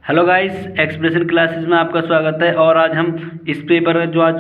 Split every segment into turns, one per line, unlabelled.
Hello guys, expression classes में आपका स्वागत है। और आज हम इस पेपर जो आज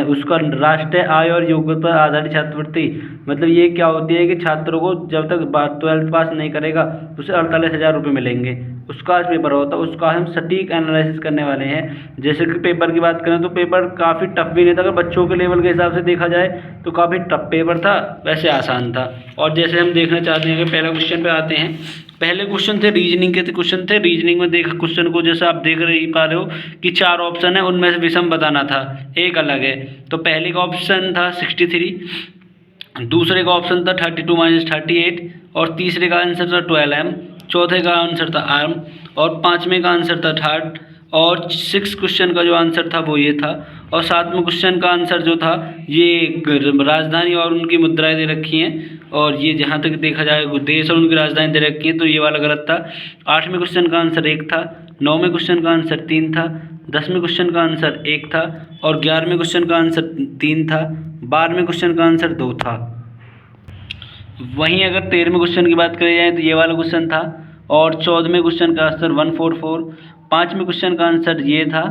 उसका राष्ट्रीय आय और योग्यता पर आधारित छात्रवृत्ति, मतलब ये क्या होती है कि छात्रों को जब तक 12वीं पास नहीं करेगा उसे 48,000 रुपये मिलेंगे। उसका आज पेपर होता है, उसका हम सटीक एनालिसिस करने वाले हैं। जैसे कि पेपर की बात करें तो पेपर काफ़ी टफ भी नहीं था, अगर बच्चों के लेवल के हिसाब से देखा जाए तो काफ़ी टफ पेपर था, वैसे आसान था। और जैसे हम देखना चाहते हैं कि पहला क्वेश्चन पे आते हैं। पहले क्वेश्चन थे रीजनिंग के क्वेश्चन थे। रीजनिंग में देखा क्वेश्चन को, जैसे आप देख रहे पा रहे हो कि 4 ऑप्शन है, उनमें से विषम बताना था, एक अलग है। तो पहले का ऑप्शन था 63, दूसरे का ऑप्शन था 32 - 38, और तीसरे का आंसर था 12M, चौथे का आंसर था आर्म, और पाँचवें का आंसर था थर्ड, और 6 क्वेश्चन का जो आंसर था वो ये था। और 7वें क्वेश्चन का आंसर जो था ये राजधानी और उनकी मुद्राएं दे रखी हैं, और ये जहाँ तक देखा जाए देश और उनकी राजधानी दे रखी है, तो ये वाला गलत था। 8वें क्वेश्चन का आंसर 1 था, 9वें क्वेश्चन का आंसर 3 था, 10वें क्वेश्चन का आंसर 1 था, और 11वें क्वेश्चन का आंसर 3 था, 12वें क्वेश्चन का आंसर 2 था। वहीं अगर 13वें क्वेश्चन की बात करी जाए तो ये वाला क्वेश्चन था, और 14वें क्वेश्चन का आंसर 144, 5वें क्वेश्चन का आंसर ये था,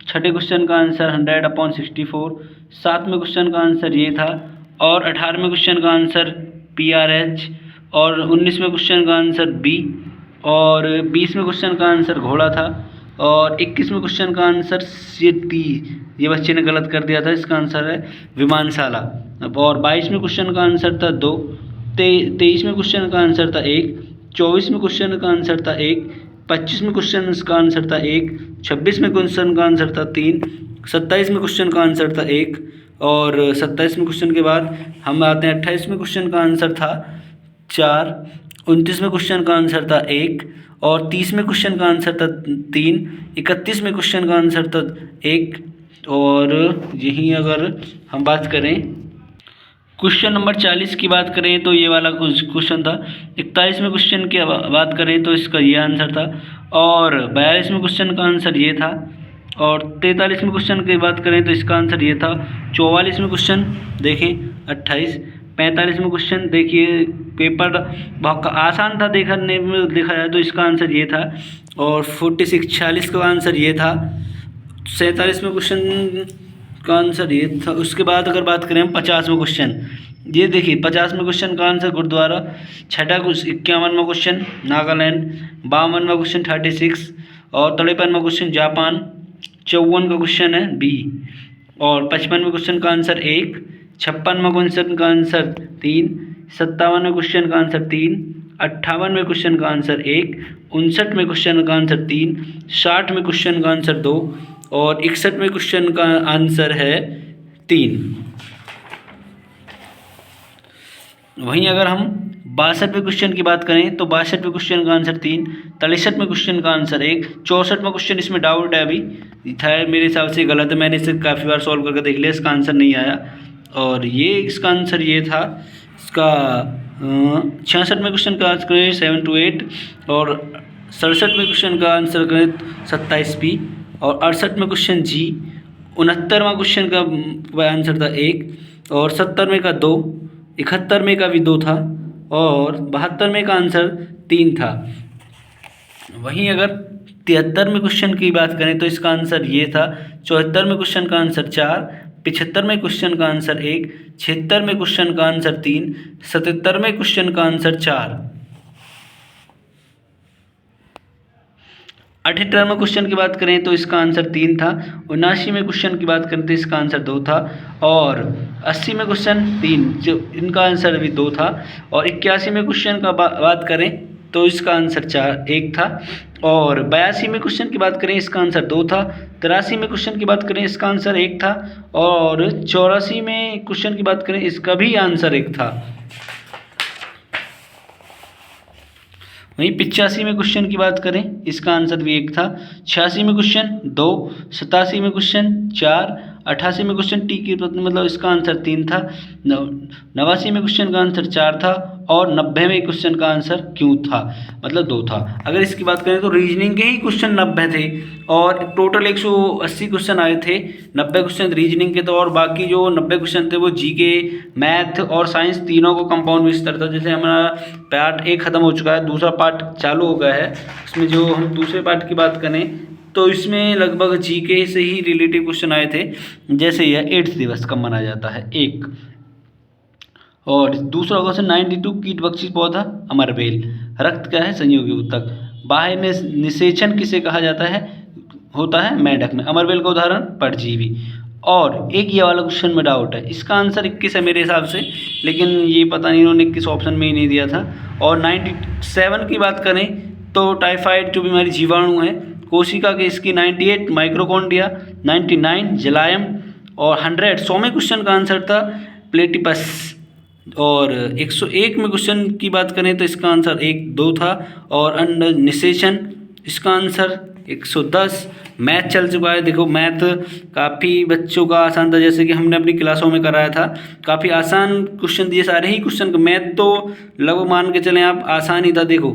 6ठे क्वेश्चन का आंसर 100/64, 7वें क्वेश्चन का आंसर ये था, और 18वें क्वेश्चन का आंसर PRH, और 19वें क्वेश्चन का आंसर B, और 20वें क्वेश्चन का आंसर घोड़ा था, और 21वें क्वेश्चन का आंसर C, ये बच्चे ने गलत कर दिया था, इसका आंसर है विमानशाला। और 22वें क्वेश्चन का आंसर था 2, 23वें क्वेश्चन का आंसर था 1, 24वें क्वेश्चन का आंसर था 1, 25वें क्वेश्चन का आंसर था 1, 26वें क्वेश्चन का आंसर था 3, 27वें क्वेश्चन का आंसर था 1, और 27वें क्वेश्चन के बाद हम आते हैं 28वें क्वेश्चन का आंसर था 4, 29वें क्वेश्चन का आंसर था 1, और 30वें क्वेश्चन का आंसर था 3, 31वें क्वेश्चन का आंसर था 1। और यहीं अगर हम बात करें क्वेश्चन नंबर 40 की बात करें तो ये वाला क्वेश्चन था। 41वें क्वेश्चन की बात करें तो इसका ये आंसर था, और 42वें क्वेश्चन का आंसर ये था, और 43वें क्वेश्चन की बात करें तो इसका आंसर ये था। 44वें क्वेश्चन देखिए 28, 45वें क्वेश्चन देखिए पेपर बहुत आसान था देखने में, देखा जाए तो इसका आंसर ये था, और 46 का आंसर ये था। 47वें क्वेश्चन का आंसर ये था। उसके बाद अगर बात करें हम 50वें क्वेश्चन, ये देखिए 50वें क्वेश्चन का आंसर गुरुद्वारा। 51वां क्वेश्चन नागालैंड, 52वां क्वेश्चन 36, और 53वां क्वेश्चन जापान, 54 का क्वेश्चन है B, और 55वें क्वेश्चन का आंसर 1, 56वां क्वेश्चन का आंसर 3, 57वें क्वेश्चन का आंसर 3, 58वें क्वेश्चन का आंसर 1, 59वें क्वेश्चन का आंसर 3, 60वें क्वेश्चन का आंसर 2, और 61वें क्वेश्चन का आंसर है 3। वहीं अगर हम 62वें क्वेश्चन की बात करें तो 62वें क्वेश्चन का आंसर 3, 63वें क्वेश्चन का आंसर 1, 64वां क्वेश्चन इसमें डाउट है अभी था, मेरे हिसाब से गलत है, मैंने इसे काफ़ी बार सॉल्व करके देख लिया, इसका आंसर नहीं आया। और ये इसका आंसर ये था, इसका 66वें क्वेश्चन का आंसर करें 7 to 8, और 67वें क्वेश्चन का आंसर करें 27B, और 68वें क्वेश्चन G, 69वां क्वेश्चन का आंसर था 1, और 70वें का 2, 71वें का भी 2 था, और 72वें का आंसर 3 था। वहीं अगर 73वें क्वेश्चन की बात करें तो इसका आंसर ये था। 74वें क्वेश्चन का आंसर 4, 75वें क्वेश्चन का आंसर 1, 76वें क्वेश्चन का आंसर 3, 77वें क्वेश्चन का आंसर 4। 78वें क्वेश्चन की बात करें तो इसका आंसर 3 था। 79वें क्वेश्चन की बात करें तो इसका आंसर 2 था, और 80वें क्वेश्चन 3, जो इनका आंसर भी 2 था, और 81वें क्वेश्चन का बात करें तो इसका आंसर 1 था, और 82वें क्वेश्चन की बात करें इसका आंसर 2 था। 83वें क्वेश्चन की बात करें इसका आंसर 1 था, और 84वें क्वेश्चन की बात करें इसका भी आंसर 1 था। वहीं 85वें क्वेश्चन की बात करें इसका आंसर भी 1 था। 86वें क्वेश्चन 2, 87वें क्वेश्चन 4, 88 में क्वेश्चन टी की पत्नी मतलब इसका आंसर 3 था। 89 में क्वेश्चन का आंसर 4 था और 90 में क्वेश्चन का आंसर क्यों था मतलब 2 था। अगर इसकी बात करें तो रीजनिंग के ही क्वेश्चन 90 थे और टोटल 180 क्वेश्चन आए थे। 90 क्वेश्चन रीजनिंग के थे और बाकी जो 90 क्वेश्चन थे वो जीके, मैथ और साइंस तीनों को कंपाउंड में स्तर था। जैसे हमारा पार्ट 1 खत्म हो चुका है, दूसरा पार्ट चालू हो गया है। इसमें जो हम दूसरे पार्ट की बात करें तो इसमें लगभग जीके से ही रिलेटिव क्वेश्चन आए थे। जैसे यह एड्स दिवस कब मनाया जाता है, 1। और दूसरा क्वेश्चन 92 कीट बख्शी पौधा अमरबेल, रक्त क्या है संयोगी ऊतक, बाह्य में निषेचन किसे कहा जाता है होता है मेंढक में, अमरबेल का उदाहरण परजीवी। और एक ये वाला क्वेश्चन में डाउट है, इसका आंसर 21 है मेरे हिसाब से, लेकिन ये पता नहीं इन्होंने किस ऑप्शन में ही नहीं दिया था। और 97 की बात करें तो टाइफाइड जो बीमारी जीवाणु है, कोशिका के इसकी 98 माइक्रोकॉन्ड्रिया, 99 जलायम और 100 में क्वेश्चन का आंसर था प्लेटिपस। और 101 में क्वेश्चन की बात करें तो इसका आंसर 1-2 था और अंड निषेचन इसका आंसर 110। मैथ चल चुका है, देखो मैथ काफ़ी बच्चों का आसान था, जैसे कि हमने अपनी क्लासों में कराया था, काफ़ी आसान क्वेश्चन दिए सारे ही क्वेश्चन। मैथ तो लगभग मान के चलें आप आसान ही था। देखो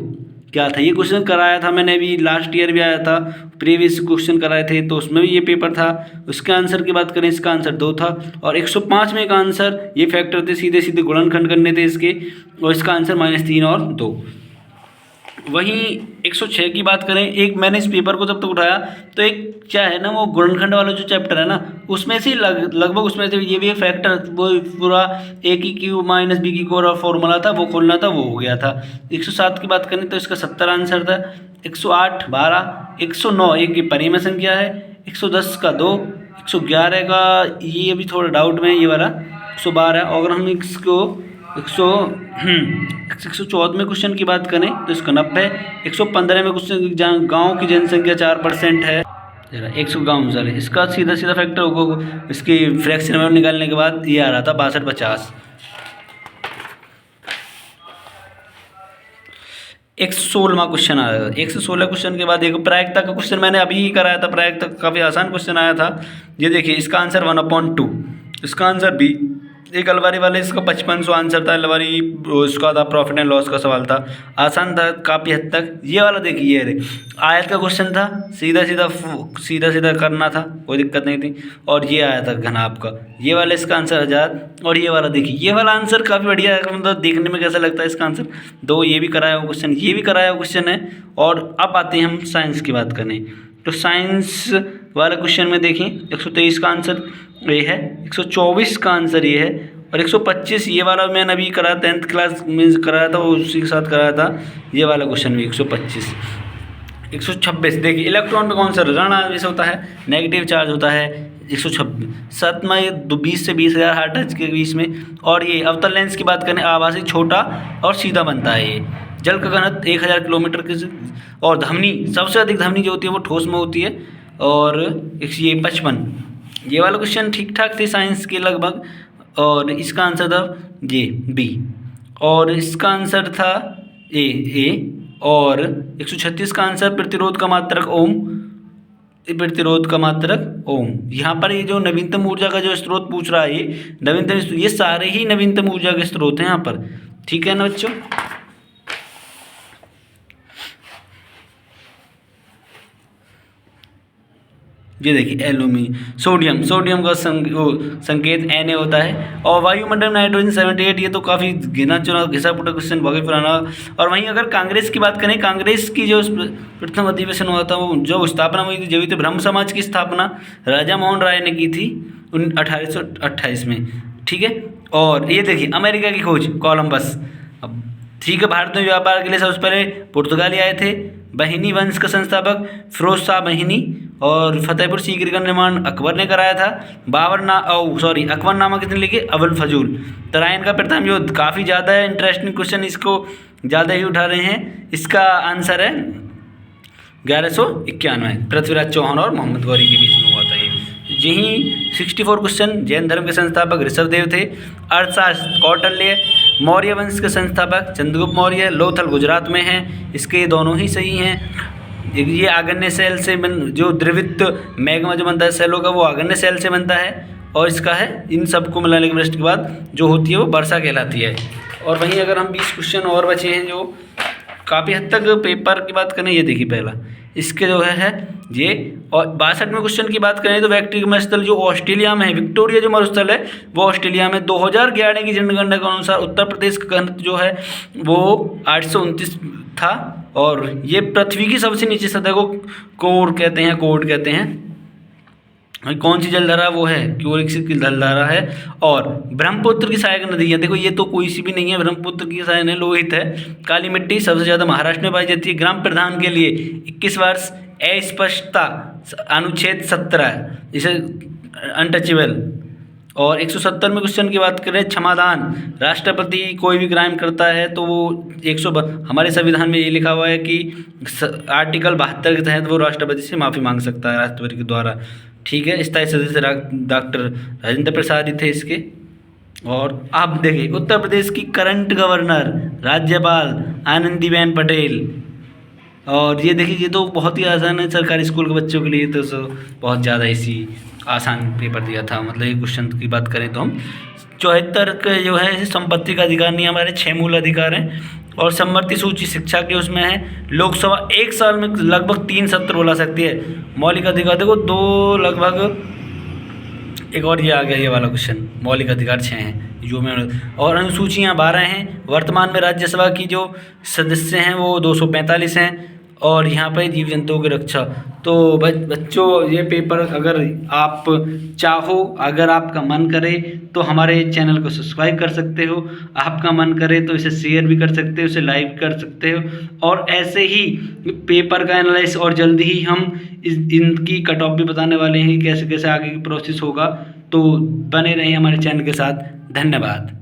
क्या था, ये क्वेश्चन कराया था मैंने, अभी लास्ट ईयर भी आया था, प्रीवियस क्वेश्चन कराए थे तो उसमें भी ये पेपर था। उसके आंसर की बात करें इसका आंसर 2 था और 105 में का आंसर ये फैक्टर थे, सीधे सीधे गुणनखंड करने थे इसके, और इसका आंसर -3 और 2। वहीं 106 की बात करें, एक मैंने इस पेपर को जब तक उठाया तो एक क्या है ना, वो गुणनखंड वाला जो चैप्टर है ना, उसमें से लगभग उसमें से ये भी एक फैक्टर, वो पूरा ए की क्यू माइनस बी की कोर फॉर्मूला था, वो खोलना था, वो हो गया था। 107 की बात करें तो इसका 70 आंसर था। 108 12, 109 एक की परिमेय संख्या है, 110 का 2, 111 का ये अभी थोड़ा डाउट में ये वाला 112। अगर हम इसको 114 क्वेश्चन की बात करें तो इसका 90। 115 में क्वेश्चन गाँव की जनसंख्या 4% है, 100 गाँव सर, इसका सीधा सीधा फैक्टर होगा, इसकी फ्रैक्शन में निकालने के बाद ये आ रहा था 62-50। 116वां क्वेश्चन आया था। 116 क्वेश्चन के बाद एक प्रायिकता का क्वेश्चन मैंने अभी ही कराया था, प्रायिकता काफ़ी आसान क्वेश्चन आया था। ये देखिए इसका आंसर 1/2, इसका आंसर बी। एक अलवारी वाले इसका 5500 आंसर था, अलवारी उसका था, प्रॉफिट एंड लॉस का सवाल था, आसान था काफ़ी हद तक। ये वाला देखिए, ये आयत का क्वेश्चन था, सीधा सीधा करना था, कोई दिक्कत नहीं थी। और ये आया था घनाभ का, ये वाला इसका आंसर 1000। और ये वाला देखिए, ये वाला आंसर काफ़ी बढ़िया है, मतलब देखने में कैसा लगता है इसका आंसर 2। ये भी कराया हुआ क्वेश्चन, ये भी कराया हुआ क्वेश्चन है। और अब आते हैं हम साइंस की बात करने, तो साइंस वाला क्वेश्चन में देखें 123 का आंसर ये है, 124 का आंसर ये है और 125 ये वाला मैंने अभी कराया 10th क्लास में कराया था, उसी के साथ कराया था। ये वाला क्वेश्चन भी 125। 126 देखिए, इलेक्ट्रॉन पे कौन सा ऋण आवेश होता है, नेगेटिव चार्ज होता है। 126 7वां ये 20 से 20,000 हर्ट्ज के बीच में। और ये अवतल लेंस की बात करें, आभासी छोटा और सीधा बनता है। ये जल का घनत्व 1000 किलोमीटर के, और धमनी सबसे अधिक धमनी जो होती है वो ठोस में होती है। और ये 55 ये वाला क्वेश्चन ठीक ठाक थे साइंस के लगभग, और इसका आंसर था ये बी, और इसका आंसर था ए। और 136 का आंसर प्रतिरोध का मात्रक ओम, प्रतिरोध का मात्रक ओम। यहाँ पर ये जो नवीनतम ऊर्जा का जो स्रोत पूछ रहा है, ये नवीनतम, ये सारे ही नवीनतम ऊर्जा के स्रोत हैं यहाँ पर, ठीक है ना बच्चों। ये देखिए एल्यूमिनियम, सोडियम का संकेत Na होता है। और वायुमंडल में नाइट्रोजन 78, ये तो काफ़ी गिना चुना घिसा पुटा क्वेश्चन बहुत पुराना। और वहीं अगर कांग्रेस की बात करें, कांग्रेस की जो प्रथम अधिवेशन हुआ था, वो जो स्थापना हुई थी, जब तो ब्रह्म समाज की स्थापना राजा मोहन राय ने की थी 1828 में, ठीक है। और ये देखिए अमेरिका की खोज कोलंबस, अब ठीक है। भारत में व्यापार के लिए सबसे पहले पुर्तगाली आए थे। बहिनी वंश का संस्थापक फिरोज शाह बहिनी, और फतेहपुर सीकरी का निर्माण अकबर ने कराया था। अकबरनामा किसने लिखे, अबुल फजूल। तराइन का प्रथम युद्ध, काफ़ी ज़्यादा है इंटरेस्टिंग क्वेश्चन, इसको ज़्यादा ही उठा रहे हैं। इसका आंसर है 1191, पृथ्वीराज चौहान और मोहम्मद गौरी के बीच में हुआ था ये। यहीं 64 क्वेश्चन, जैन धर्म के संस्थापक ऋषभदेव थे। अर्थशास्त्र कौटिल्य। मौर्य वंश के संस्थापक चंद्रगुप्त मौर्य, लोथल गुजरात में हैं, इसके दोनों ही सही हैं। ये आगन्य सेल से जो द्रवित मैग्मा जो बनता है सेलों का, वो आगन्य सेल से बनता है। और इसका है, इन सबको मिलाने के वृष्टि के बाद जो होती है वो वर्षा कहलाती है। और वहीं अगर हम 20 क्वेश्चन और बचे हैं जो काफ़ी हद तक पेपर की बात करें, ये देखिए पहला इसके जो है ये। और 62वें क्वेश्चन की बात करें तो व्यक्तिगत मरुस्थल जो ऑस्ट्रेलिया में है, विक्टोरिया जो मरुस्थल है वो ऑस्ट्रेलिया में 2011 की जनगणना के अनुसार उत्तर प्रदेश का घनत्व जो है वो 829 था। और ये पृथ्वी की सबसे नीचे सतह को कोर कहते हैं, कोड कहते हैं। कौन सी जलधारा वो है, क्योरिक्स की जलधारा है। और ब्रह्मपुत्र की सहायक नदी है, देखो ये तो कोई सी भी नहीं है, ब्रह्मपुत्र की सहायक है, लोहित है। काली मिट्टी सबसे ज़्यादा महाराष्ट्र में पाई जाती है। ग्राम प्रधान के लिए 21 वर्ष अस्पष्टता अनुच्छेद 17 जिसे अनटचेबल। और 170वें क्वेश्चन की बात करें, क्षमादान, राष्ट्रपति कोई भी क्राइम करता है तो वो हमारे संविधान में ये लिखा हुआ है कि आर्टिकल 72 के तहत वो राष्ट्रपति से माफ़ी मांग सकता है राष्ट्रपति के द्वारा। ठीक है, स्थायी सदस्य डॉक्टर राजेंद्र प्रसाद ही थे इसके। और आप देखिए उत्तर प्रदेश की करंट गवर्नर राज्यपाल आनंदीबेन पटेल। और ये देखिए ये तो बहुत ही आसान है सरकारी स्कूल के बच्चों के लिए, तो बहुत ज़्यादा इसी आसान पेपर दिया था। मतलब ये क्वेश्चन की बात करें तो हम 74 का जो है संपत्ति का अधिकार नहीं, हमारे 6 मूल अधिकार हैं। और समवर्ती सूची शिक्षा के उसमें है। लोकसभा 1 साल में लगभग 3 सत्र बुला सकती है। मौलिक अधिकार देखो 2 लगभग, एक और ये आ गया ये वाला क्वेश्चन, मौलिक अधिकार 6 हैं जो में। और अनुसूचियाँ 12 हैं। वर्तमान में राज्यसभा की जो सदस्य हैं वो 245 हैं। और यहाँ पर जीव जंतुओं की रक्षा। तो बच्चों ये पेपर अगर आप चाहो, अगर आपका मन करे तो हमारे चैनल को सब्सक्राइब कर सकते हो। आपका मन करे तो इसे शेयर भी कर सकते हो, इसे लाइक कर सकते हो। और ऐसे ही पेपर का एनालिसिस और जल्दी ही हम इनकी कट ऑफ भी बताने वाले हैं, कैसे कैसे आगे की प्रोसेस होगा। तो बने रहें हमारे चैनल के साथ। धन्यवाद।